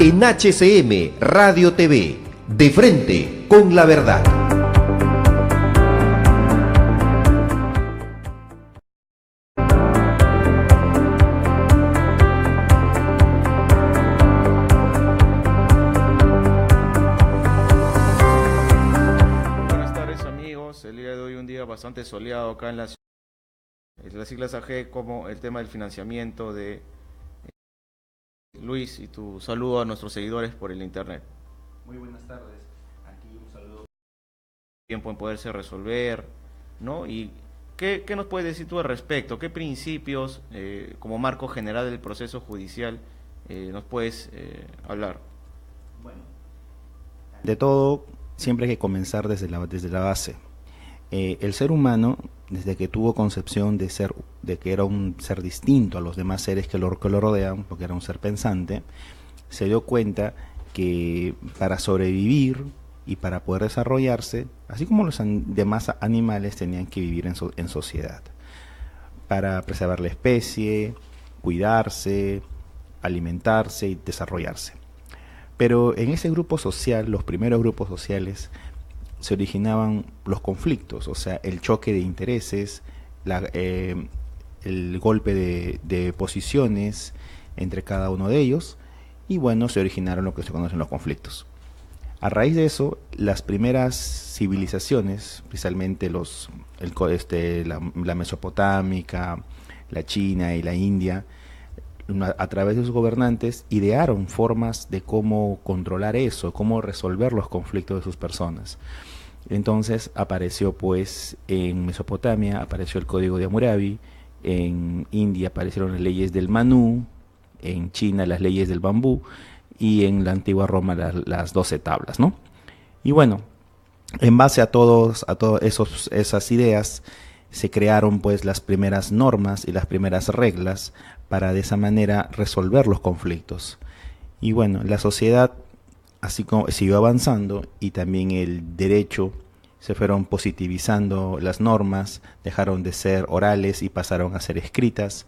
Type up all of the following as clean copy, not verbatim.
en HCM Radio TV, de frente con la verdad. Buenas tardes amigos, el día de hoy un día bastante soleado acá en la ciudad. Las siglas AG como el tema del financiamiento de Luis, y tu saludo a nuestros seguidores por el internet. Muy buenas tardes, aquí un saludo. Tiempo en poderse resolver, ¿no? Y ¿qué nos puedes decir tú al respecto? ¿Qué principios, como marco general del proceso judicial, nos puedes hablar? Bueno, de todo, siempre hay que comenzar desde la base. El ser humano, desde que tuvo concepción de que era un ser distinto a los demás seres que lo rodean, porque era un ser pensante, se dio cuenta que para sobrevivir y para poder desarrollarse, así como los demás animales, tenían que vivir en sociedad, para preservar la especie, cuidarse, alimentarse y desarrollarse. Pero en ese grupo social, los primeros grupos sociales, se originaban los conflictos, o sea, el choque de intereses, el golpe de posiciones entre cada uno de ellos, y bueno, se originaron lo que se conocen los conflictos. A raíz de eso, las primeras civilizaciones, especialmente la mesopotámica, la China y la India, a través de sus gobernantes, idearon formas de cómo controlar eso, cómo resolver los conflictos de sus personas. Entonces apareció pues en Mesopotamia, apareció el Código de Hammurabi, en India aparecieron las leyes del Manú, en China las leyes del bambú y en la antigua Roma las 12 tablas, ¿no? Y bueno, en base a todas esas ideas se crearon pues las primeras normas y las primeras reglas para de esa manera resolver los conflictos. Y bueno, la sociedad así como siguió avanzando, y también el derecho, se fueron positivizando las normas, dejaron de ser orales y pasaron a ser escritas,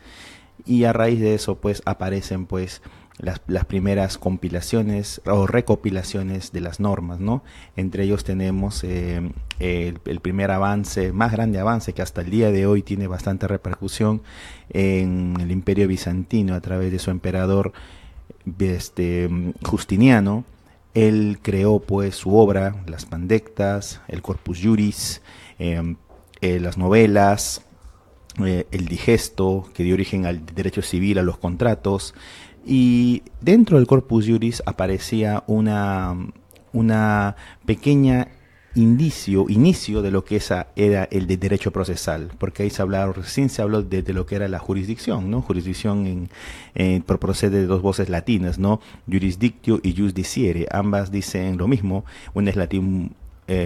y a raíz de eso pues aparecen pues las primeras compilaciones o recopilaciones de las normas, ¿no? Entre ellos tenemos el primer avance, más grande avance, que hasta el día de hoy tiene bastante repercusión, en el Imperio Bizantino a través de su emperador Justiniano. Él creó pues su obra, las Pandectas, el Corpus Juris, las novelas, el digesto, que dio origen al derecho civil, a los contratos, y dentro del Corpus Juris aparecía una pequeña inicio de lo que era el de derecho procesal, porque ahí recién se habló de lo que era la jurisdicción, ¿no? Jurisdicción procede de dos voces latinas, ¿no? Jurisdictio y jus diciere, ambas dicen lo mismo, una es latín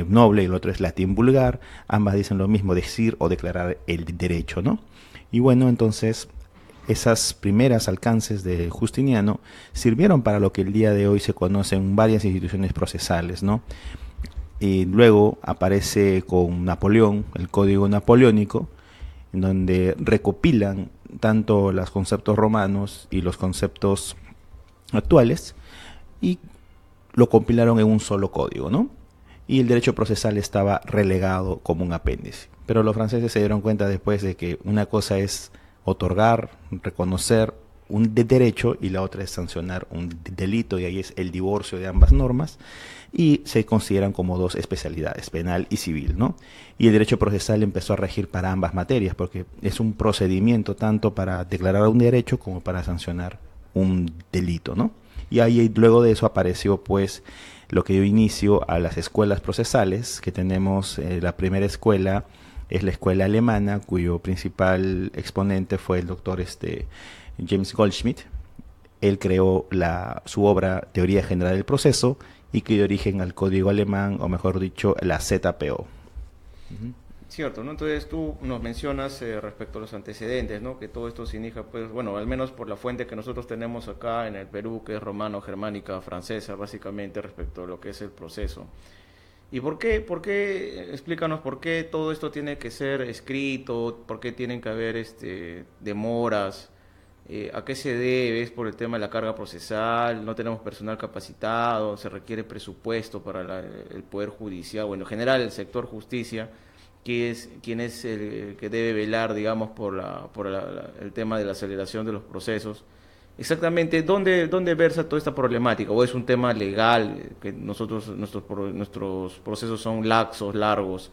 noble y el otro es latín vulgar, ambas dicen lo mismo, decir o declarar el derecho, ¿no? Y bueno, entonces esas primeras alcances de Justiniano sirvieron para lo que el día de hoy se conocen varias instituciones procesales, ¿no? Y luego aparece con Napoleón, el Código Napoleónico, en donde recopilan tanto los conceptos romanos y los conceptos actuales, y lo compilaron en un solo código, ¿no? Y el derecho procesal estaba relegado como un apéndice. Pero los franceses se dieron cuenta después de que una cosa es otorgar, reconocer un derecho, y la otra es sancionar un delito, y ahí es el divorcio de ambas normas, y se consideran como dos especialidades, penal y civil, ¿no? Y el derecho procesal empezó a regir para ambas materias, porque es un procedimiento tanto para declarar un derecho como para sancionar un delito, ¿no? Y ahí luego de eso apareció pues lo que dio inicio a las escuelas procesales, que tenemos la primera escuela es la escuela alemana, cuyo principal exponente fue el doctor James Goldschmidt. Él creó su obra Teoría General del Proceso, y que dio origen al código alemán, o mejor dicho, la ZPO. Cierto, ¿no? Entonces tú nos mencionas respecto a los antecedentes, ¿no? Que todo esto se inicia, pues, bueno, al menos por la fuente que nosotros tenemos acá en el Perú, que es romano-germánica, francesa, básicamente, respecto a lo que es el proceso. ¿Y por qué? Explícanos por qué todo esto tiene que ser escrito, por qué tienen que haber demoras, ¿A qué se debe? ¿Es por el tema de la carga procesal? ¿No tenemos personal capacitado? ¿Se requiere presupuesto para el Poder Judicial? Bueno, en general el sector justicia, quién es el que debe velar, digamos, el tema de la aceleración de los procesos. Exactamente, ¿dónde versa toda esta problemática? ¿O es un tema legal, que nuestros procesos son laxos, largos?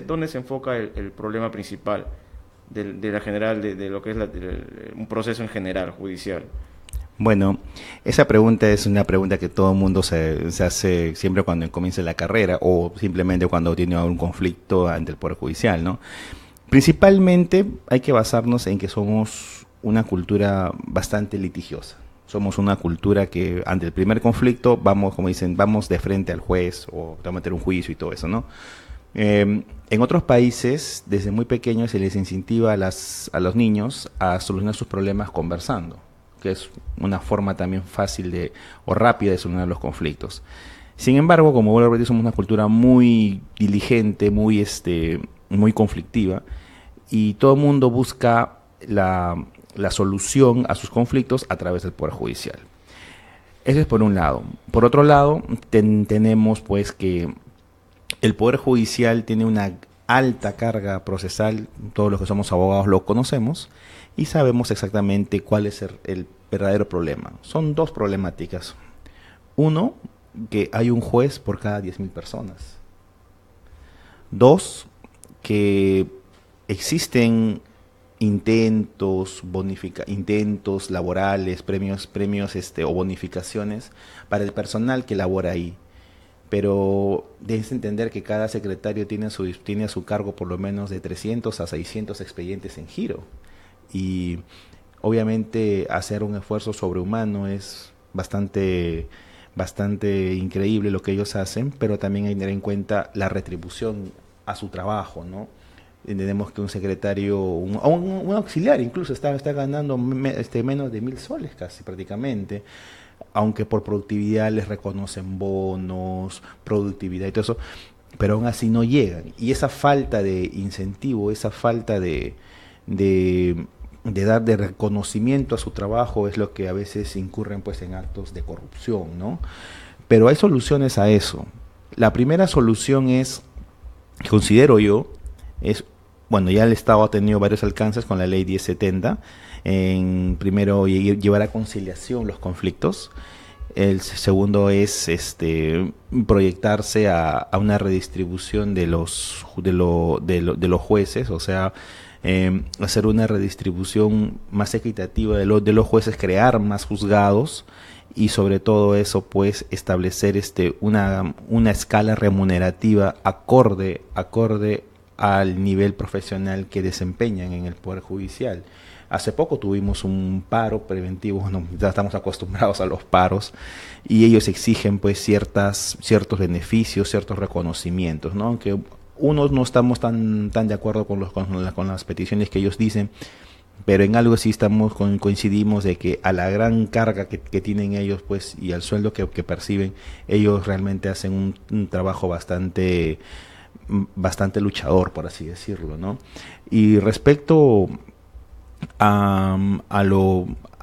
¿Dónde se enfoca el problema principal de la general, de lo que es un proceso en general, judicial? Bueno, esa pregunta es una pregunta que todo el mundo se hace siempre cuando comienza la carrera o simplemente cuando tiene algún conflicto ante el Poder Judicial, ¿no? Principalmente hay que basarnos en que somos una cultura bastante litigiosa. Somos una cultura que ante el primer conflicto vamos, como dicen, vamos de frente al juez o te vamos a meter un juicio y todo eso, ¿no? En otros países, desde muy pequeños se les incentiva a los niños a solucionar sus problemas conversando, que es una forma también fácil o rápida de solucionar los conflictos. Sin embargo, como vuelvo a repetir, somos una cultura muy diligente, muy conflictiva, y todo el mundo busca la solución a sus conflictos a través del Poder Judicial. Eso es por un lado. Por otro lado, tenemos pues que el Poder Judicial tiene una alta carga procesal, todos los que somos abogados lo conocemos, y sabemos exactamente cuál es el verdadero problema. Son dos problemáticas. Uno, que hay un juez por cada 10.000 personas. Dos, que existen intentos laborales, premios o bonificaciones para el personal que labora ahí. Pero debes entender que cada secretario tiene a su cargo por lo menos de 300 a 600 expedientes en giro. Y obviamente hacer un esfuerzo sobrehumano es bastante increíble lo que ellos hacen, pero también hay que tener en cuenta la retribución a su trabajo, ¿no? Entendemos que un secretario, un auxiliar incluso está ganando menos de 1.000 soles casi prácticamente, aunque por productividad les reconocen bonos, productividad y todo eso, pero aún así no llegan. Y esa falta de incentivo, esa falta de dar de reconocimiento a su trabajo es lo que a veces incurren pues en actos de corrupción, ¿no? Pero hay soluciones a eso. La primera solución considero yo, bueno, ya el Estado ha tenido varios alcances con la ley 1070, primero llevar a conciliación los conflictos. El segundo es proyectarse a una redistribución de los jueces, o sea, hacer una redistribución más equitativa de los jueces, crear más juzgados y sobre todo eso pues establecer una escala remunerativa acorde al nivel profesional que desempeñan en el Poder Judicial. Hace poco tuvimos un paro preventivo, ya estamos acostumbrados a los paros, y ellos exigen pues ciertos beneficios, ciertos reconocimientos, ¿no? Aunque unos no estamos tan de acuerdo con las peticiones que ellos dicen, pero en algo sí coincidimos de que a la gran carga que tienen ellos pues y al sueldo que perciben, ellos realmente hacen un trabajo bastante luchador, por así decirlo, ¿no? Y respecto a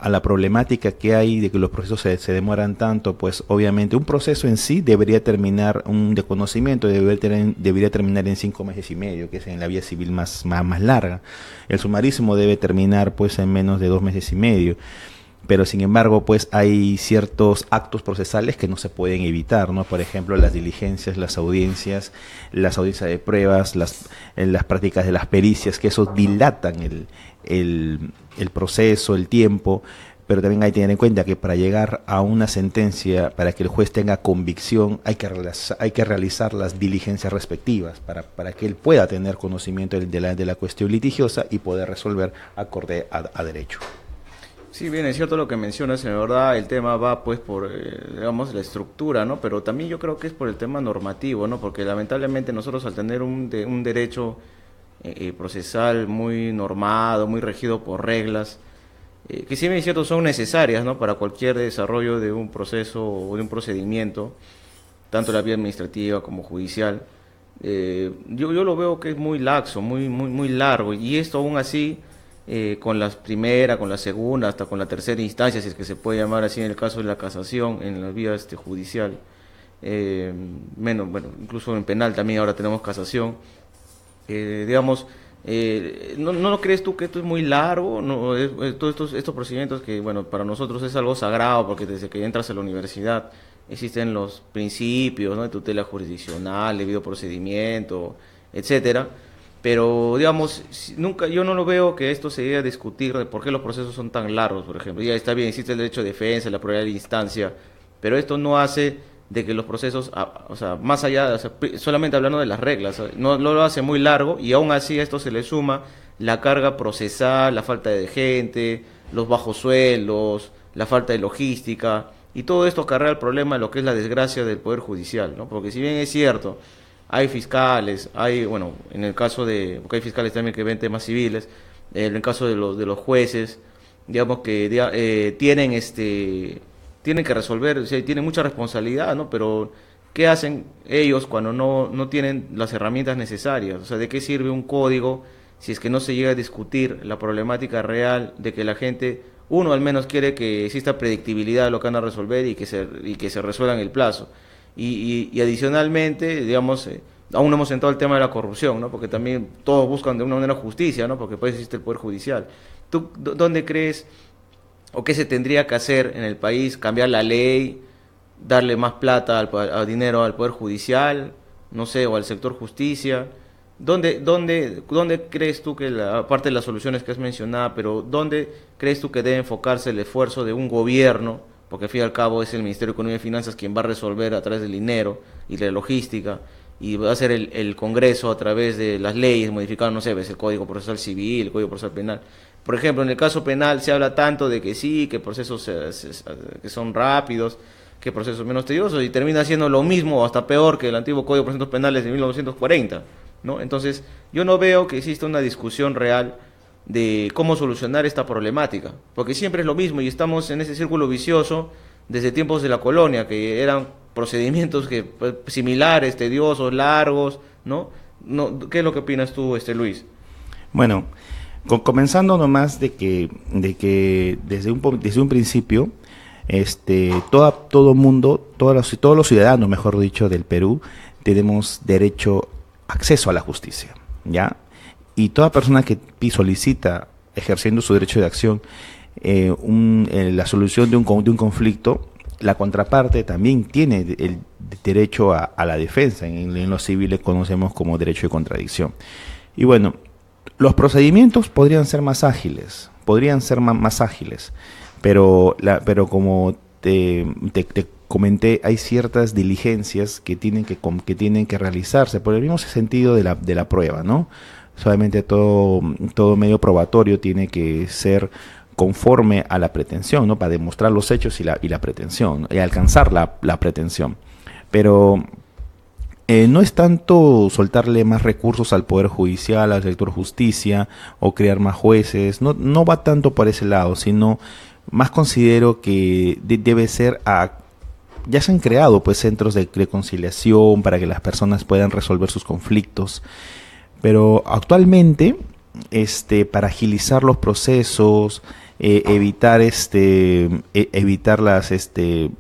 la problemática que hay de que los procesos se demoran tanto, pues obviamente un proceso en sí debería terminar, de conocimiento debería terminar en 5 meses y medio, que es en la vía civil más larga. El sumarísimo debe terminar pues en menos de 2 meses y medio. Pero sin embargo, pues hay ciertos actos procesales que no se pueden evitar, ¿no? Por ejemplo, las diligencias, las audiencias de pruebas, las prácticas de las pericias, que eso dilatan el proceso, el tiempo, pero también hay que tener en cuenta que para llegar a una sentencia, para que el juez tenga convicción, hay que realizar las diligencias respectivas para que él pueda tener conocimiento de la cuestión litigiosa y poder resolver acorde a derecho. Sí, bien, es cierto lo que mencionas, en verdad el tema va pues por, digamos, la estructura, ¿no? Pero también yo creo que es por el tema normativo, ¿no? Porque lamentablemente nosotros al tener un derecho procesal muy normado, muy regido por reglas, que si bien es cierto son necesarias, ¿no? Para cualquier desarrollo de un proceso o de un procedimiento, tanto la vía administrativa como judicial, yo lo veo que es muy laxo, muy largo, y esto aún así con la primera, con la segunda, hasta con la tercera instancia, si es que se puede llamar así en el caso de la casación, en la vía judicial. Bueno, incluso en penal también ahora tenemos casación. Digamos, ¿no crees tú que esto es muy largo? No, todos estos procedimientos que, bueno, para nosotros es algo sagrado, porque desde que entras a la universidad existen los principios, ¿no?, de tutela jurisdiccional, debido procedimiento, etcétera. Pero, digamos, yo no lo veo que esto se llegue a discutir de por qué los procesos son tan largos, por ejemplo. Ya está bien, existe el derecho de defensa, la probabilidad de instancia, pero esto no hace de que los procesos, o sea, más allá, o sea, solamente hablando de las reglas, no lo hace muy largo, y aún así a esto se le suma la carga procesal, la falta de gente, los bajos sueldos, la falta de logística, y todo esto acarrea el problema de lo que es la desgracia del Poder Judicial, ¿no? Porque si bien es cierto, hay fiscales, bueno, en el caso de, porque hay fiscales también que ven temas civiles, en el caso de los jueces, digamos que tienen que resolver, o sea, tienen mucha responsabilidad, ¿no? Pero ¿qué hacen ellos cuando no tienen las herramientas necesarias? O sea, ¿de qué sirve un código si es que no se llega a discutir la problemática real de que la gente, uno al menos quiere que exista predictibilidad de lo que van a resolver y que se resuelva en el plazo? Y adicionalmente, digamos, aún no hemos entrado el tema de la corrupción, ¿no? Porque también todos buscan de una manera justicia, ¿no? Porque pues existe el Poder Judicial. ¿Tú dónde crees o qué se tendría que hacer en el país? ¿Cambiar la ley? ¿Darle más plata al dinero al Poder Judicial? No sé, o al sector justicia. ¿Dónde crees tú que, aparte de las soluciones que has mencionado, pero dónde crees tú que debe enfocarse el esfuerzo de un gobierno? Porque al fin y al cabo es el Ministerio de Economía y Finanzas quien va a resolver a través del dinero y de la logística, y va a ser el Congreso a través de las leyes, modificar, no sé, el Código Procesal Civil, el Código Procesal Penal. Por ejemplo, en el caso penal se habla tanto de que sí, que procesos que son rápidos, que procesos menos tediosos, y termina siendo lo mismo o hasta peor que el antiguo Código de Procedimientos Penales de 1940, ¿no? Entonces, yo no veo que exista una discusión real de cómo solucionar esta problemática, porque siempre es lo mismo y estamos en ese círculo vicioso desde tiempos de la colonia, que eran procedimientos similares, tediosos, largos, ¿no? ¿Qué es lo que opinas tú, Luis? Bueno, comenzando nomás de que desde un principio, todo mundo, todos los ciudadanos, mejor dicho, del Perú, tenemos derecho a acceso a la justicia, ¿ya? Y toda persona que solicita, ejerciendo su derecho de acción, la solución de un conflicto, la contraparte también tiene el derecho a la defensa. En los civiles conocemos como derecho de contradicción. Y bueno, los procedimientos podrían ser más ágiles, pero como te comenté, hay ciertas diligencias que tienen que realizarse por el mismo sentido de la prueba, ¿no? Solamente todo medio probatorio tiene que ser conforme a la pretensión, ¿no? Para demostrar los hechos y la pretensión, ¿no? Y alcanzar la pretensión. Pero no es tanto soltarle más recursos al Poder Judicial, al sector justicia, o crear más jueces, no va tanto por ese lado, sino más considero que debe ser ya se han creado pues centros de conciliación para que las personas puedan resolver sus conflictos. Pero actualmente, para agilizar los procesos, evitar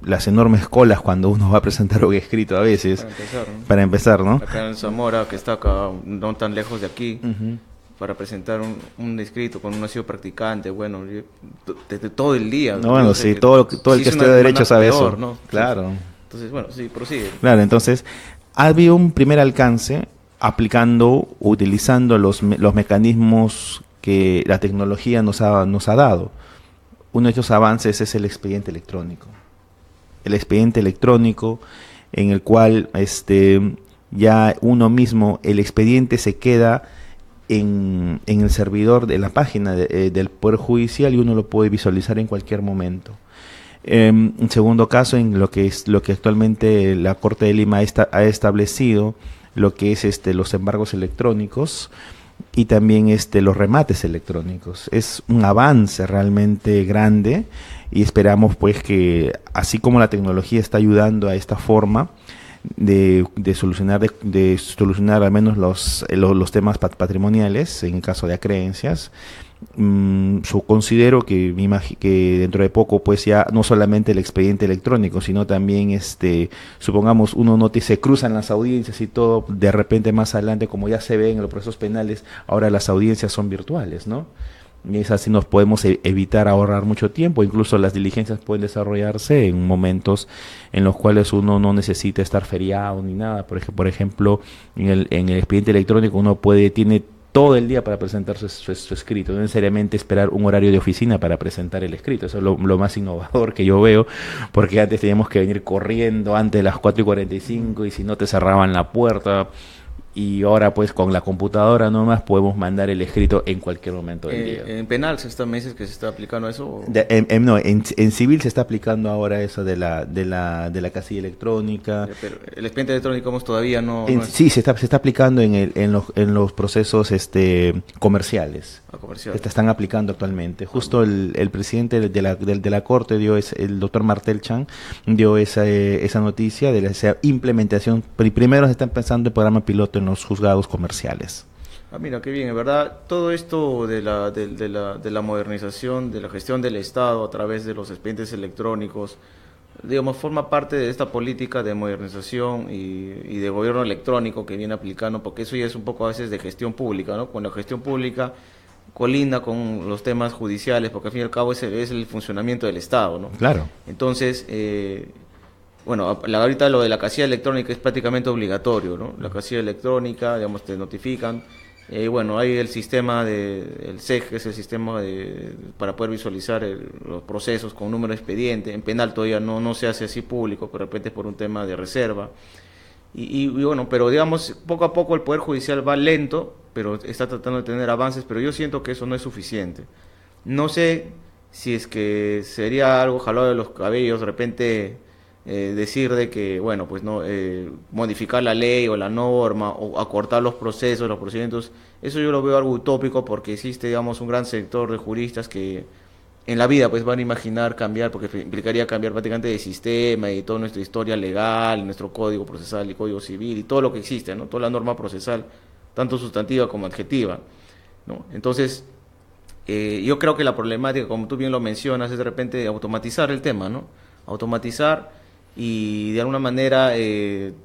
las enormes colas cuando uno va a presentar un escrito a veces, para empezar, ¿no? Acá en Zamora, que está acá, no tan lejos de aquí, para presentar un escrito con un nacido practicante, bueno, desde todo el día. No, bueno, sí, todo el que estudia Derecho sabe eso, ¿no? Claro. Entonces, bueno, sí, prosigue. Claro, entonces, ha habido un primer alcance utilizando los mecanismos que la tecnología nos ha dado. Uno de estos avances es el expediente electrónico. El expediente electrónico en el cual ya uno mismo, el expediente se queda en el servidor de la página del Poder Judicial y uno lo puede visualizar en cualquier momento. En segundo caso, en lo que actualmente la Corte de Lima ha establecido, lo que es los embargos electrónicos y también los remates electrónicos. Es un avance realmente grande y esperamos pues que, así como la tecnología está ayudando a esta forma de solucionar al menos los temas patrimoniales en caso de acreencias, considero que que dentro de poco pues ya no solamente el expediente electrónico, sino también supongamos uno se cruzan las audiencias y todo, de repente más adelante, como ya se ve en los procesos penales, ahora las audiencias son virtuales, ¿no? Y es así nos podemos evitar ahorrar mucho tiempo, incluso las diligencias pueden desarrollarse en momentos en los cuales uno no necesita estar feriado ni nada. Por ejemplo, en el expediente electrónico uno tiene todo el día para presentar su escrito, no necesariamente esperar un horario de oficina para presentar el escrito. Eso es lo más innovador que yo veo, porque antes teníamos que venir corriendo antes de las 4:45 y si no te cerraban la puerta. Y ahora pues con la computadora nomás podemos mandar el escrito en cualquier momento del día. ¿En penal meses que se está aplicando eso? No, en civil se está aplicando ahora eso de la casilla electrónica. Pero el expediente electrónico todavía no... Sí, se está aplicando en los procesos comerciales. Se están aplicando actualmente. Justo el presidente de la Corte el doctor Martel Chan dio esa noticia de esa implementación. Primero se está empezando el programa piloto en los juzgados comerciales. Mira, qué bien, en verdad, todo esto de la modernización, de la gestión del Estado a través de los expedientes electrónicos, digamos, forma parte de esta política de modernización y de gobierno electrónico que viene aplicando, porque eso ya es un poco a veces de gestión pública, ¿no? Cuando la gestión pública colinda con los temas judiciales, porque al fin y al cabo es el funcionamiento del Estado, ¿no? Claro. Entonces, bueno, ahorita lo de la casilla electrónica es prácticamente obligatorio, ¿no? La casilla electrónica, digamos, te notifican. Bueno, hay el sistema el SEG, que es el sistema para poder visualizar los procesos con número de expediente. En penal todavía no se hace así público, pero de repente es por un tema de reserva. Y bueno, pero digamos, poco a poco el Poder Judicial va lento, pero está tratando de tener avances, pero yo siento que eso no es suficiente. No sé si es que sería algo jalado de los cabellos, de repente decir de que, bueno, pues no modificar la ley o la norma o acortar los procesos, los procedimientos, eso yo lo veo algo utópico porque existe, digamos, un gran sector de juristas que en la vida pues van a imaginar cambiar, porque implicaría cambiar prácticamente de sistema y toda nuestra historia legal, nuestro código procesal y código civil y todo lo que existe, ¿no? Toda la norma procesal, tanto sustantiva como adjetiva, ¿no? Entonces, yo creo que la problemática, como tú bien lo mencionas, es de repente automatizar el tema, ¿no? Automatizar y de alguna manera,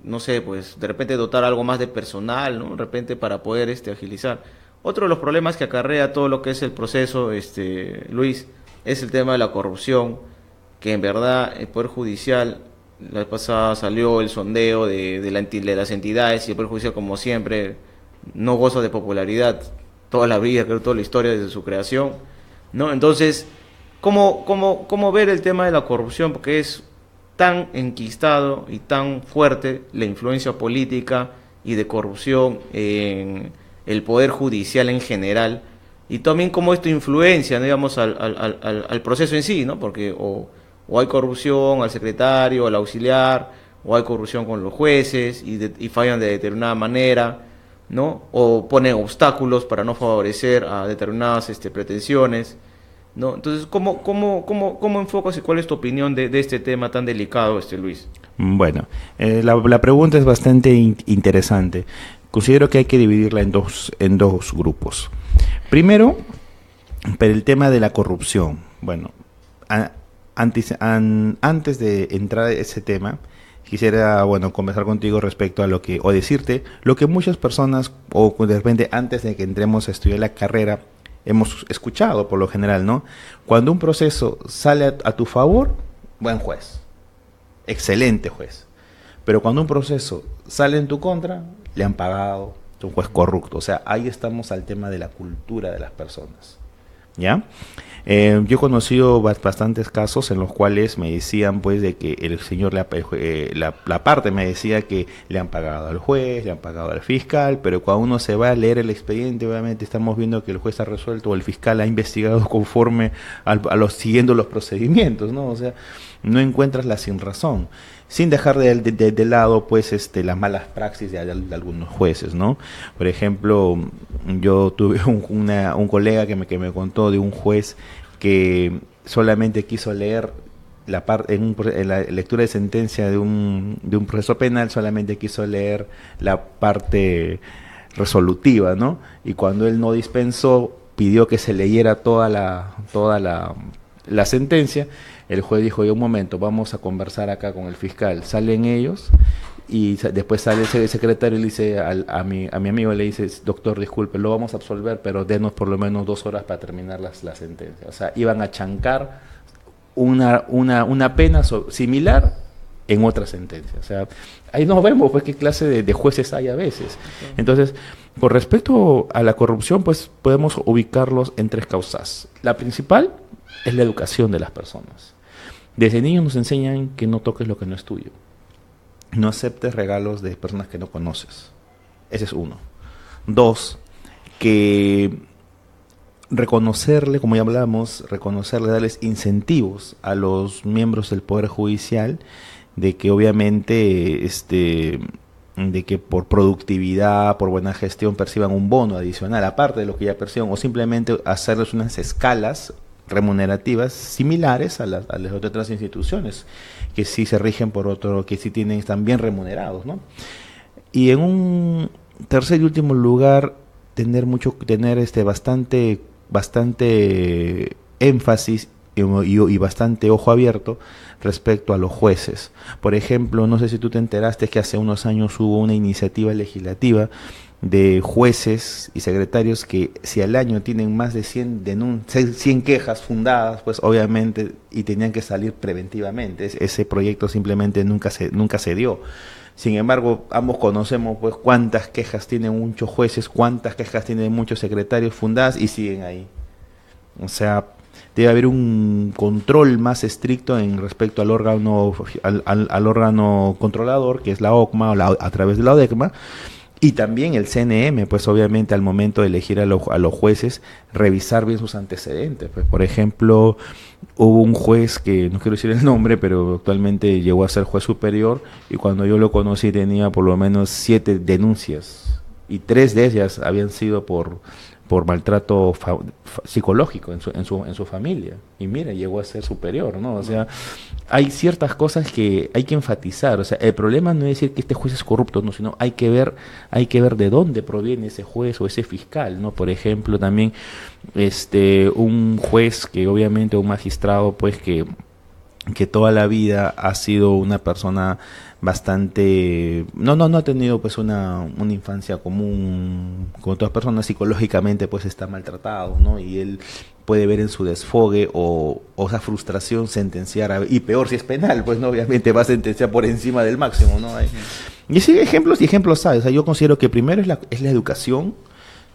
no sé, pues de repente dotar algo más de personal, ¿no? De repente para poder agilizar. Otro de los problemas que acarrea todo lo que es el proceso, Luis, es el tema de la corrupción, que en verdad el Poder Judicial, la vez pasada salió el sondeo de las entidades y el Poder Judicial, como siempre, no goza de popularidad toda la vida, creo, toda la historia desde su creación, ¿no? Entonces, ¿cómo ver el tema de la corrupción? Porque es tan enquistado y tan fuerte la influencia política y de corrupción en el Poder Judicial en general, y también cómo esto influencia, digamos, al proceso en sí, ¿no? Porque o hay corrupción al secretario, al auxiliar, o hay corrupción con los jueces y fallan de determinada manera, ¿no? O ponen obstáculos para no favorecer a determinadas pretensiones, ¿no? Entonces, ¿cómo enfocas y cuál es tu opinión de este tema tan delicado, Luis? Bueno, la pregunta es bastante interesante. Considero que hay que dividirla en dos grupos. Primero, pero el tema de la corrupción. Bueno, antes de entrar a ese tema, quisiera, bueno, conversar contigo respecto a o decirte lo que muchas personas, o de repente antes de que entremos a estudiar la carrera, hemos escuchado por lo general, ¿no? Cuando un proceso sale a tu favor, buen juez, excelente juez. Pero cuando un proceso sale en tu contra, le han pagado, es un juez corrupto. O sea, ahí estamos al tema de la cultura de las personas, ¿ya? Yo he conocido bastantes casos en los cuales me decían pues de que el señor, la parte me decía que le han pagado al juez, le han pagado al fiscal, pero cuando uno se va a leer el expediente, obviamente estamos viendo que el juez ha resuelto o el fiscal ha investigado conforme siguiendo los procedimientos, ¿no? O sea, no encuentras la sinrazón, sin dejar de lado pues las malas praxis de algunos jueces, ¿no? Por ejemplo, yo tuve un colega que me contó de un juez que solamente quiso leer en la lectura de sentencia de un proceso penal, solamente quiso leer la parte resolutiva, ¿no? Y cuando él no dispensó pidió que se leyera toda la sentencia. El juez dijo, un momento, vamos a conversar acá con el fiscal. Salen ellos y después sale ese secretario y le dice a mi amigo, le dice, doctor, disculpe, lo vamos a absolver, pero denos por lo menos 2 horas para terminar la sentencia. O sea, iban a chancar una pena similar en otra sentencia. O sea, ahí nos vemos pues qué clase de jueces hay a veces. Entonces, con respecto a la corrupción, pues podemos ubicarlos en 3 causas. La principal es la educación de las personas. Desde niños nos enseñan que no toques lo que no es tuyo. No aceptes regalos de personas que no conoces. Ese es 1. 2, que reconocerle, como ya hablamos, darles incentivos a los miembros del Poder Judicial, de que obviamente de que por productividad, por buena gestión perciban un bono adicional, aparte de lo que ya perciben, o simplemente hacerles unas escalas remunerativas similares a las otras instituciones que sí se rigen por otro, que sí están bien remunerados, ¿no? Y en un tercer y último lugar, tener bastante énfasis y bastante ojo abierto respecto a los jueces. Por ejemplo, no sé si tú te enteraste que hace unos años hubo una iniciativa legislativa de jueces y secretarios que si al año tienen más de 100 quejas fundadas, pues obviamente, y tenían que salir preventivamente. Ese proyecto simplemente nunca se dio. Sin embargo, ambos conocemos pues cuántas quejas tienen muchos jueces, cuántas quejas tienen muchos secretarios fundadas y siguen ahí. O sea, debe haber un control más estricto en respecto al órgano controlador, que es la OCMA a través de la ODECMA, y también el CNM, pues obviamente al momento de elegir a los jueces, revisar bien sus antecedentes. Pues, por ejemplo, hubo un juez que, no quiero decir el nombre, pero actualmente llegó a ser juez superior, y cuando yo lo conocí tenía por lo menos 7 denuncias, y 3 de ellas habían sido por maltrato psicológico en su familia, y mira, llegó a ser superior, ¿no? O sea, hay ciertas cosas que hay que enfatizar. O sea, el problema no es decir que este juez es corrupto, no, sino hay que ver de dónde proviene ese juez o ese fiscal, ¿no? Por ejemplo, también un juez que obviamente, un magistrado, pues que toda la vida ha sido una persona bastante, no ha tenido pues una infancia común con otras personas, psicológicamente pues está maltratado, ¿no? Y él puede ver en su desfogue o esa frustración sentenciar, y peor si es penal, pues no, obviamente va a sentenciar por encima del máximo, ¿no? Y sí, ejemplos hay. O sea, yo considero que primero es la educación.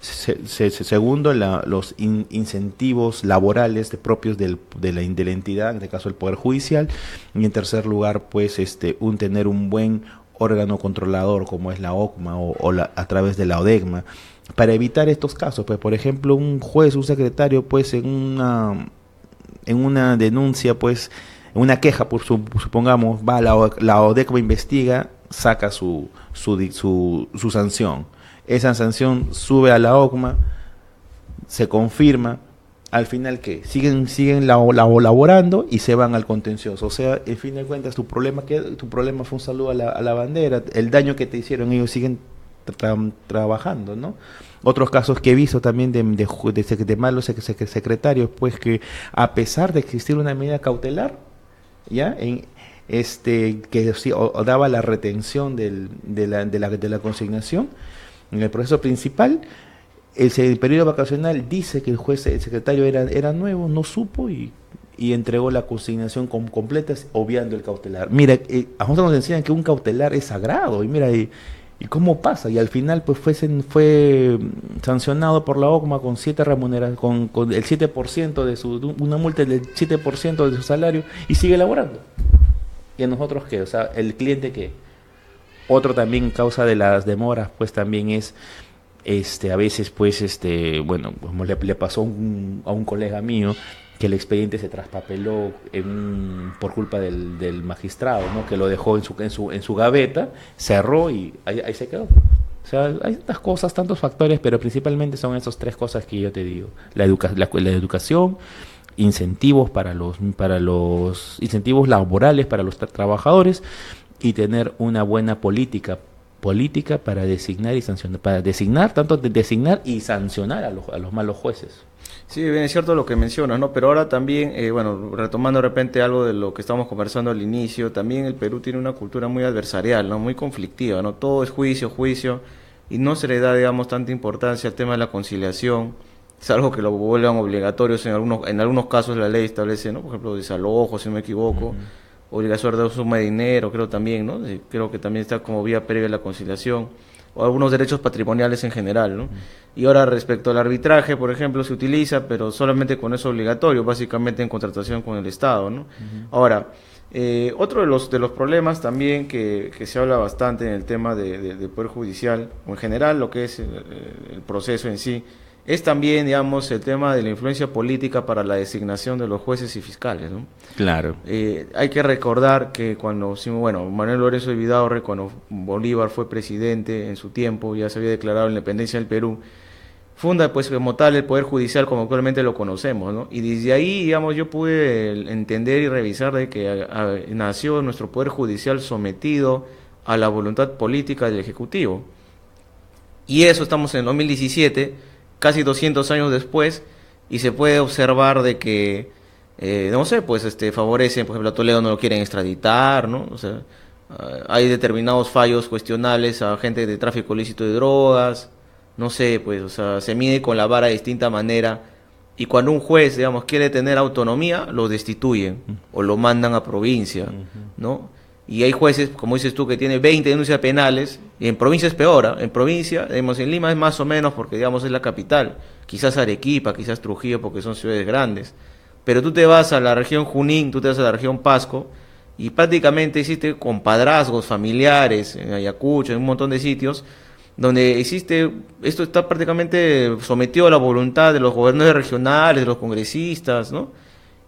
Segundo, los incentivos laborales propios de la entidad, en este caso el Poder Judicial, y en tercer lugar, pues tener un buen órgano controlador como es la OCMA a través de la ODECMA, para evitar estos casos. Pues, por ejemplo, un juez, un secretario, pues en una denuncia, pues en una queja, supongamos, va la ODECMA, investiga, saca su sanción. Esa sanción sube a la OCMA, se confirma, al final ¿qué? Siguen laborando y se van al contencioso. O sea, en fin de cuentas, tu problema fue un saludo a la bandera, el daño que te hicieron, ellos siguen trabajando, ¿no? Otros casos que he visto también de malos secretarios, pues que a pesar de existir una medida cautelar, ya que sí, o daba la retención de la consignación, en el proceso principal, el periodo vacacional dice que el secretario era nuevo, no supo y entregó la consignación completa, obviando el cautelar. Mira, a nosotros nos enseñan que un cautelar es sagrado, y mira, ¿y cómo pasa? Y al final pues fue sancionado por la OCMA con 7 remuneraciones, con el 7% una multa del 7% de su salario, y sigue laborando. ¿Y a nosotros qué? O sea, ¿el cliente qué? Otro también causa de las demoras, pues también es, a veces, pues, bueno, como le pasó a un colega mío, que el expediente se traspapeló por culpa del magistrado, ¿no? Que lo dejó en su gaveta, cerró y ahí se quedó. O sea, hay tantas cosas, tantos factores, pero principalmente son esas 3 cosas que yo te digo: la educación, incentivos para los incentivos laborales para los trabajadores, y tener una buena política política para designar y sancionar, para designar, tanto de designar y sancionar a los malos jueces. Sí, bien, es cierto lo que mencionas, ¿no? Pero ahora también, bueno, retomando de repente algo de lo que estábamos conversando al inicio, también el Perú tiene una cultura muy adversarial, ¿no? Muy conflictiva, ¿no? Todo es juicio, juicio, y no se le da, digamos, tanta importancia al tema de la conciliación. Es algo que lo vuelvan obligatorios en algunos casos la ley establece, ¿no? Por ejemplo, desalojo, si no me equivoco, obligación de suma de dinero, creo también, ¿no? Creo que también está como vía previa a la conciliación, o algunos derechos patrimoniales en general, ¿no? Y ahora respecto al arbitraje, por ejemplo, se utiliza, pero solamente con eso obligatorio, básicamente en contratación con el Estado, ¿no? Ahora, otro de los problemas también que se habla bastante en el tema del Poder Judicial, o en general lo que es el proceso en sí, es también, digamos, el tema de la influencia política para la designación de los jueces y fiscales, ¿no? Claro. Hay que recordar que cuando, bueno, Manuel Lorenzo de Vidaurre, cuando Bolívar fue presidente en su tiempo, ya se había declarado la independencia del Perú, funda pues como tal el Poder Judicial como actualmente lo conocemos, ¿no? Y desde ahí, digamos, yo pude entender y revisar de que nació nuestro Poder Judicial sometido a la voluntad política del Ejecutivo. Y eso estamos en el 2017, casi 200 años después, y se puede observar de que, no sé, pues favorecen, por ejemplo, a Toledo no lo quieren extraditar, ¿no? O sea, hay determinados fallos cuestionables a gente de tráfico ilícito de drogas, no sé, pues, o sea, se mide con la vara de distinta manera, y cuando un juez, digamos, quiere tener autonomía, lo destituyen, o lo mandan a provincia, ¿no? Y hay jueces, como dices tú, que tiene 20 denuncias penales, y en provincia es peor, ¿eh? En provincia, digamos, en Lima es más o menos porque, digamos, es la capital, quizás Arequipa, quizás Trujillo, porque son ciudades grandes, pero tú te vas a la región Junín, tú te vas a la región Pasco, y prácticamente existe compadrazgos familiares, en Ayacucho, en un montón de sitios, donde existe, esto está prácticamente sometido a la voluntad de los gobernadores regionales, de los congresistas, ¿no?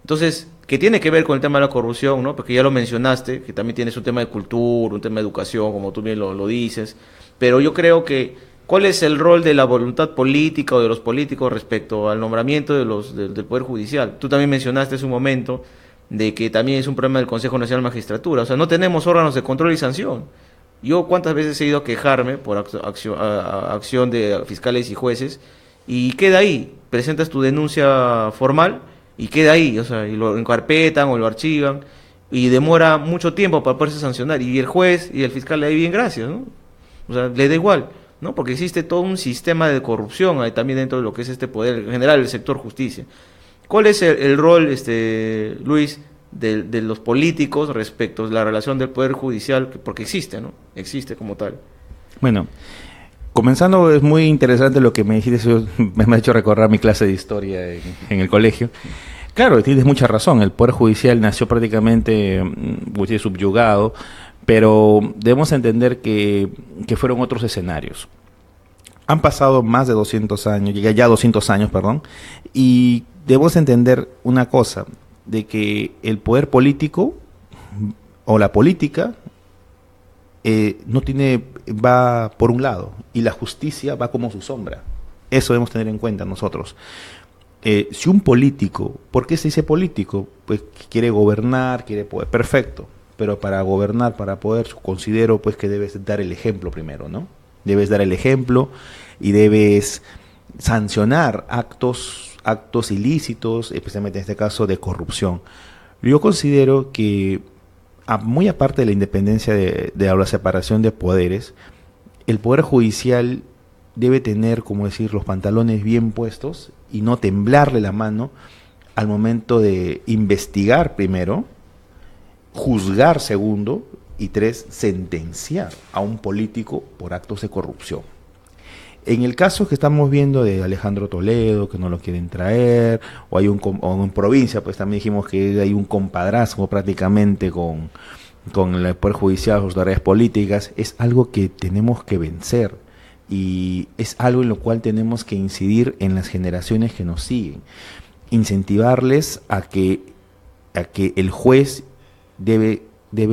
Entonces, que tiene que ver con el tema de la corrupción, ¿no? Porque ya lo mencionaste, que también tienes un tema de cultura, un tema de educación, como tú bien lo dices, pero yo creo que, ¿cuál es el rol de la voluntad política o de los políticos respecto al nombramiento del Poder Judicial? Tú también mencionaste hace un momento de que también es un problema del Consejo Nacional de Magistratura, o sea, no tenemos órganos de control y sanción. Yo cuántas veces he ido a quejarme por acción de fiscales y jueces, y queda ahí, presentas tu denuncia formal, y queda ahí, o sea, y lo encarpetan o lo archivan, y demora mucho tiempo para poderse sancionar, y el juez y el fiscal le da bien gracias, ¿no? O sea, le da igual, ¿no? Porque existe todo un sistema de corrupción ahí también dentro de lo que es este poder, en general el sector justicia. ¿Cuál es el rol, Luis, de los políticos respecto a la relación del Poder Judicial? Porque existe, ¿no? Existe como tal. Bueno, comenzando, es muy interesante lo que me dijiste, me ha hecho recordar mi clase de historia en el colegio. Claro, tienes mucha razón, el Poder Judicial nació prácticamente subyugado, pero debemos entender que fueron otros escenarios. Han pasado más de 200 años, ya 200 años, perdón, y debemos entender una cosa, de que el poder político o la política va por un lado y la justicia va como su sombra. Eso debemos tener en cuenta nosotros. Si un político, ¿por qué se dice político? Pues quiere gobernar, quiere poder, perfecto, pero para gobernar, para poder, considero pues que debes dar el ejemplo primero, ¿no? Debes dar el ejemplo y debes sancionar actos ilícitos, especialmente en este caso de corrupción. Yo considero que, muy aparte de la independencia de la separación de poderes, el Poder Judicial debe tener, como decir, los pantalones bien puestos y no temblarle la mano al momento de investigar primero, juzgar segundo y 3, sentenciar a un político por actos de corrupción. En el caso que estamos viendo de Alejandro Toledo, que no lo quieren traer, o en provincia, pues también dijimos que hay un compadrazgo prácticamente con el Poder Judicial, las autoridades políticas, es algo que tenemos que vencer y es algo en lo cual tenemos que incidir en las generaciones que nos siguen, incentivarles a que el juez debe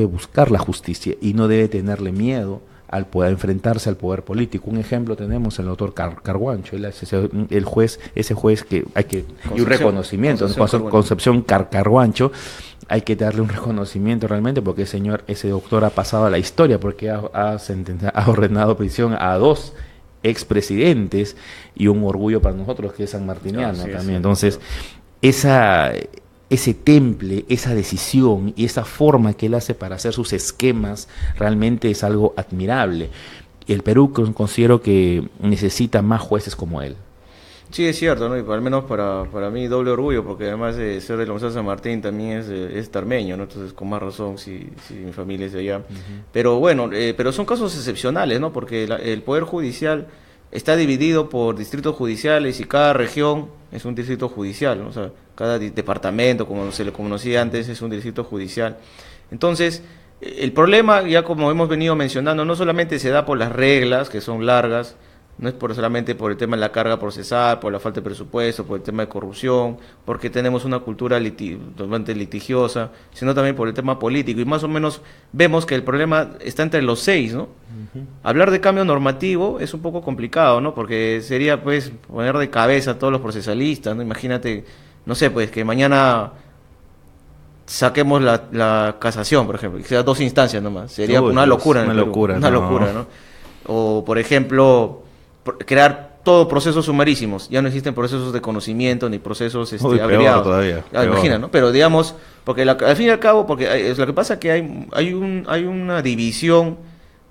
buscar la justicia y no debe tenerle miedo al poder enfrentarse al poder político. Un ejemplo tenemos el doctor Carguancho, el juez, ese juez que hay que, y un reconocimiento, Concepción Carguancho, hay que darle un reconocimiento realmente, porque ese doctor ha pasado a la historia, porque ha ordenado prisión a 2 expresidentes, y un orgullo para nosotros que es sanmartiniano también. Sí. Entonces, ese temple, esa decisión y esa forma que él hace para hacer sus esquemas realmente es algo admirable. El Perú considero que necesita más jueces como él. Sí, es cierto, ¿no? Y al menos para mí doble orgullo, porque además de ser de la Universidad de San Martín también es tarmeño, ¿no? Entonces con más razón si mi familia es de allá. Pero bueno, pero son casos excepcionales, ¿no? Porque el Poder Judicial está dividido por distritos judiciales y cada región es un distrito judicial, ¿no? O sea, cada departamento, como se le conocía antes, es un distrito judicial. Entonces, el problema, ya como hemos venido mencionando, no solamente se da por las reglas, que son largas, no es solamente por el tema de la carga procesal, por la falta de presupuesto, por el tema de corrupción, porque tenemos una cultura totalmente litigiosa, sino también por el tema político. Y más o menos vemos que el problema está entre los 6, ¿no? Hablar de cambio normativo es un poco complicado, ¿no? Porque sería, pues, poner de cabeza a todos los procesalistas, ¿no? Imagínate, no sé, pues, que mañana saquemos la casación, por ejemplo, que sea 2 instancias nomás. Sería una locura. Una locura, ¿no? O, por ejemplo, crear todo procesos sumarísimos. Ya no existen procesos de conocimiento ni procesos abreviados. Todavía. Imagina, ¿no? Pero digamos, porque al fin y al cabo, porque lo que pasa es que hay una división,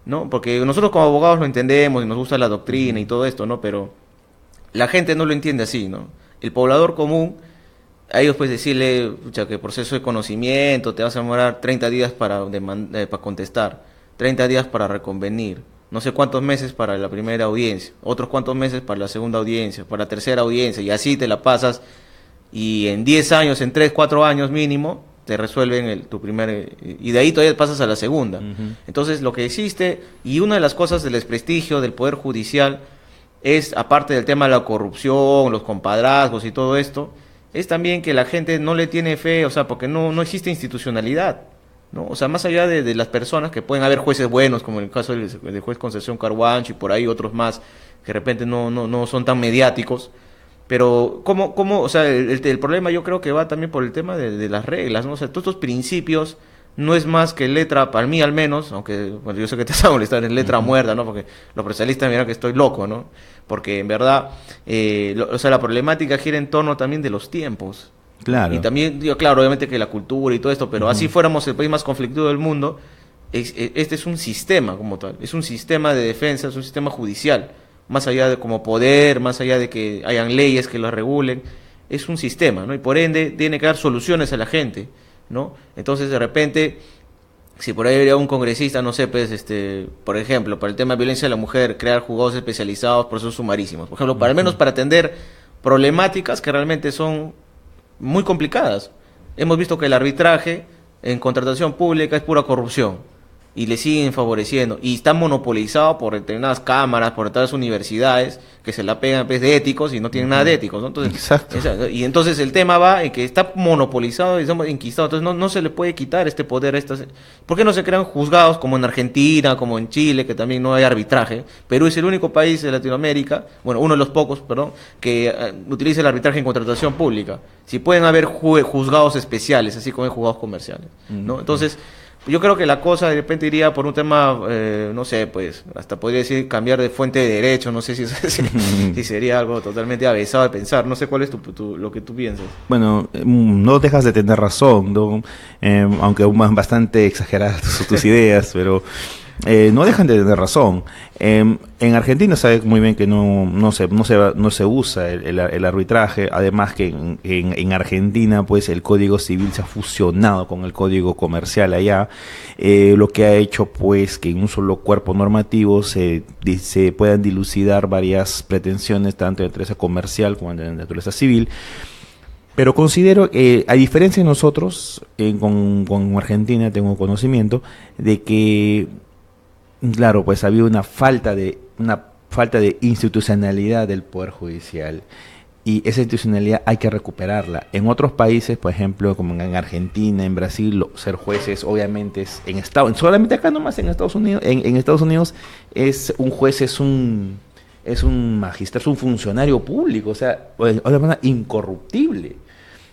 ¿no? Porque nosotros como abogados lo entendemos y nos gusta la doctrina y todo esto, ¿no? Pero la gente no lo entiende así, ¿no? El poblador común, a ellos pues decirle, pucha, que proceso de conocimiento, te vas a demorar 30 días para contestar, 30 días para reconvenir, no sé cuántos meses para la primera audiencia, otros cuántos meses para la segunda audiencia, para la tercera audiencia, y así te la pasas, y en 10 años, en 3, 4 años mínimo, te resuelven tu primer, y de ahí todavía pasas a la segunda. Entonces, lo que existe, y una de las cosas del desprestigio del Poder Judicial, es, aparte del tema de la corrupción, los compadrazgos y todo esto, es también que la gente no le tiene fe, o sea, porque no existe institucionalidad, ¿no? O sea, más allá de las personas, que pueden haber jueces buenos, como en el caso del juez Concepción Carguancho y por ahí otros más, que de repente no son tan mediáticos, pero ¿cómo? O sea, el problema yo creo que va también por el tema de las reglas, ¿no? O sea, todos estos principios no es más que letra, para mí al menos, aunque bueno, yo sé que te vas a molestar, en letra muerta, ¿no? Porque los procesalistas miran que estoy loco, ¿no? Porque en verdad, o sea, la problemática gira en torno también de los tiempos. Claro. Y también, claro, obviamente que la cultura y todo esto, pero así fuéramos el país más conflictivo del mundo, este es un sistema como tal, es un sistema de defensa, es un sistema judicial, más allá de como poder, más allá de que hayan leyes que lo regulen, es un sistema, ¿no? Y por ende tiene que dar soluciones a la gente, ¿no? Entonces, de repente, si por ahí habría un congresista, no sé, pues, por ejemplo, para el tema de violencia de la mujer, crear juzgados especializados, procesos sumarísimos, por ejemplo, al menos para atender problemáticas que realmente son muy complicadas. Hemos visto que el arbitraje en contratación pública es pura corrupción y le siguen favoreciendo y está monopolizado por determinadas cámaras, por determinadas universidades que se la pegan pues, de éticos y no tienen nada de éticos, ¿no? Entonces, exacto. Y entonces el tema va en que está monopolizado y estamos enquistados, entonces no se le puede quitar este poder a estas. ¿Por qué no se crean juzgados como en Argentina, como en Chile, que también no hay arbitraje? Perú es el único país de Latinoamérica, bueno, uno de los pocos, perdón, que utiliza el arbitraje en contratación pública. Si pueden haber juzgados especiales, así como hay juzgados comerciales, ¿no? Entonces, yo creo que la cosa de repente iría por un tema, no sé, pues, hasta podría decir cambiar de fuente de derecho, no sé si sería algo totalmente avesado de pensar, no sé cuál es lo que tú piensas. Bueno, no dejas de tener razón, ¿no? Aunque bastante exageradas tus ideas, pero no dejan de tener razón. En Argentina sabes muy bien que no se usa el arbitraje, además que en Argentina pues el Código Civil se ha fusionado con el Código Comercial allá, lo que ha hecho pues que en un solo cuerpo normativo se puedan dilucidar varias pretensiones tanto de naturaleza comercial como de naturaleza civil. Pero considero que, a diferencia de nosotros, con Argentina tengo conocimiento de que, claro, pues había una falta de institucionalidad del Poder Judicial. y esa institucionalidad hay que recuperarla. En otros países, por ejemplo, como en Argentina, en Brasil, ser jueces obviamente es solamente acá nomás en Estados Unidos, en Estados Unidos es un juez, es un magistrado, es un funcionario público, o sea, de manera incorruptible.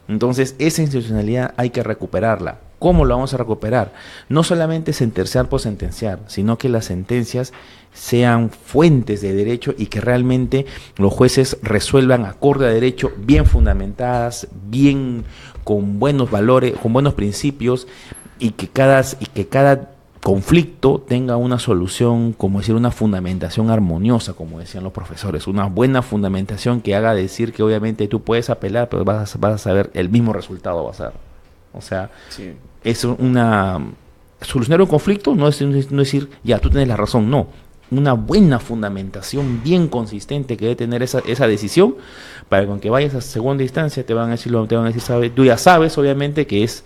Entonces, esa institucionalidad hay que recuperarla. ¿Cómo lo vamos a recuperar? No solamente sentenciar por sentenciar, sino que las sentencias sean fuentes de derecho y que realmente los jueces resuelvan acorde a derecho, bien fundamentadas, bien con buenos valores, con buenos principios, y que cada conflicto tenga una solución, como decir, una fundamentación armoniosa, como decían los profesores, una buena fundamentación que haga decir que obviamente tú puedes apelar, pero vas a saber el mismo resultado va a ser. O sea, sí. Solucionar un conflicto no es decir, ya, tú tienes la razón, no. Una buena fundamentación bien consistente que debe tener esa decisión, para que aunque vayas a segunda instancia te van a decir, tú ya sabes, obviamente, que es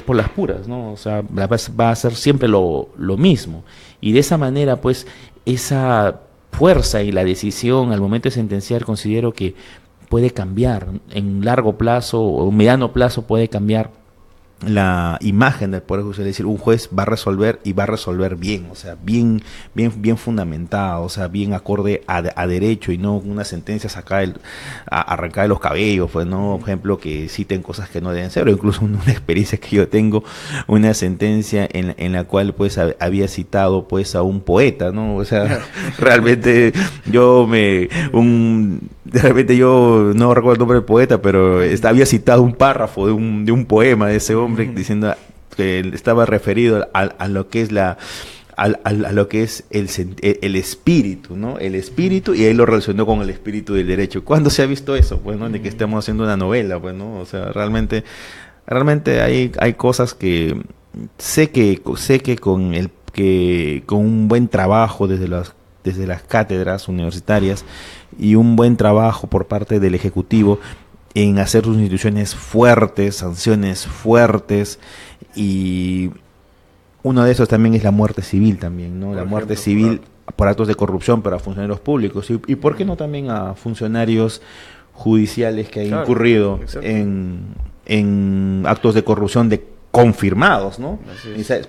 por las puras, ¿no? O sea, va a ser siempre lo mismo. Y de esa manera, pues, esa fuerza y la decisión al momento de sentenciar, considero que puede cambiar en largo plazo o mediano plazo, puede cambiar la imagen del Poder Judicial. Es decir, un juez va a resolver y va a resolver bien, o sea, bien fundamentado, o sea, bien acorde a derecho, y no una sentencia arrancada de los cabellos, pues, no, por ejemplo, que citen cosas que no deben ser, o incluso una experiencia que yo tengo, una sentencia en la cual, pues, había citado, pues, a un poeta, ¿no? O sea, realmente yo no recuerdo el nombre del poeta, pero había citado un párrafo de un poema de ese hombre, diciendo que estaba referido a lo que es a lo que es el espíritu, ¿no? El espíritu, y ahí lo relacionó con el espíritu del derecho. ¿Cuándo se ha visto eso? Pues, ¿no? De que estemos haciendo una novela, pues, ¿no? O sea, realmente hay cosas que sé que con un buen trabajo desde las cátedras universitarias y un buen trabajo por parte del Ejecutivo en hacer sus instituciones fuertes, sanciones fuertes, y uno de esos también es la muerte civil también, ¿no? La muerte civil por actos de corrupción para funcionarios públicos, y ¿por qué no también a funcionarios judiciales que han incurrido en actos de corrupción confirmados, ¿no?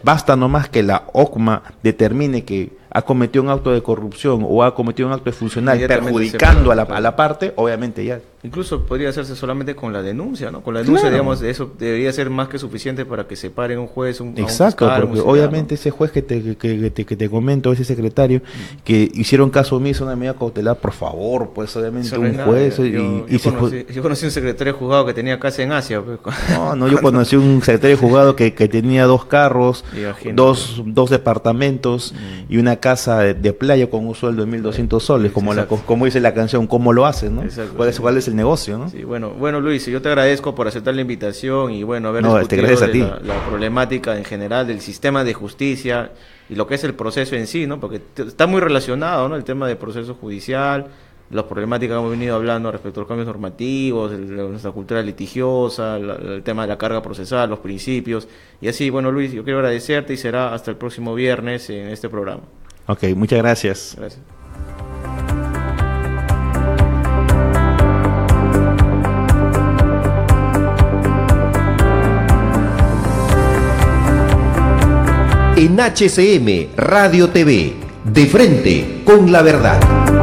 Basta nomás que la OCMA determine que ha cometido un acto de corrupción o ha cometido un acto de funcional perjudicando a la parte, obviamente ya. Incluso podría hacerse solamente con la denuncia, ¿no? Con la denuncia, digamos, eso debería ser más que suficiente para que se pare un juez, Exacto, un fiscal, porque obviamente, ¿no? Ese juez que te comento, ese secretario, que hicieron caso omiso a una medida cautelar, por favor, pues obviamente un juez... Yo conocí un secretario de juzgado que tenía casa en Asia. Pues, yo conocí un secretario de juzgado que tenía 2 carros, dos departamentos y una casa de playa con un sueldo de 1.200 soles, como dice la canción, ¿cómo lo hacen, no? ¿Cuál es el negocio, no? Sí, bueno, Luis, yo te agradezco por aceptar la invitación y haber discutido la problemática en general del sistema de justicia y lo que es el proceso en sí, ¿no? Porque está muy relacionado, ¿no? El tema del proceso judicial, las problemáticas que hemos venido hablando respecto a los cambios normativos, nuestra cultura litigiosa, el tema de la carga procesal, los principios, y así. Bueno, Luis, yo quiero agradecerte y será hasta el próximo viernes en este programa. Ok, muchas gracias. Gracias. En HCM Radio TV, de frente con la verdad.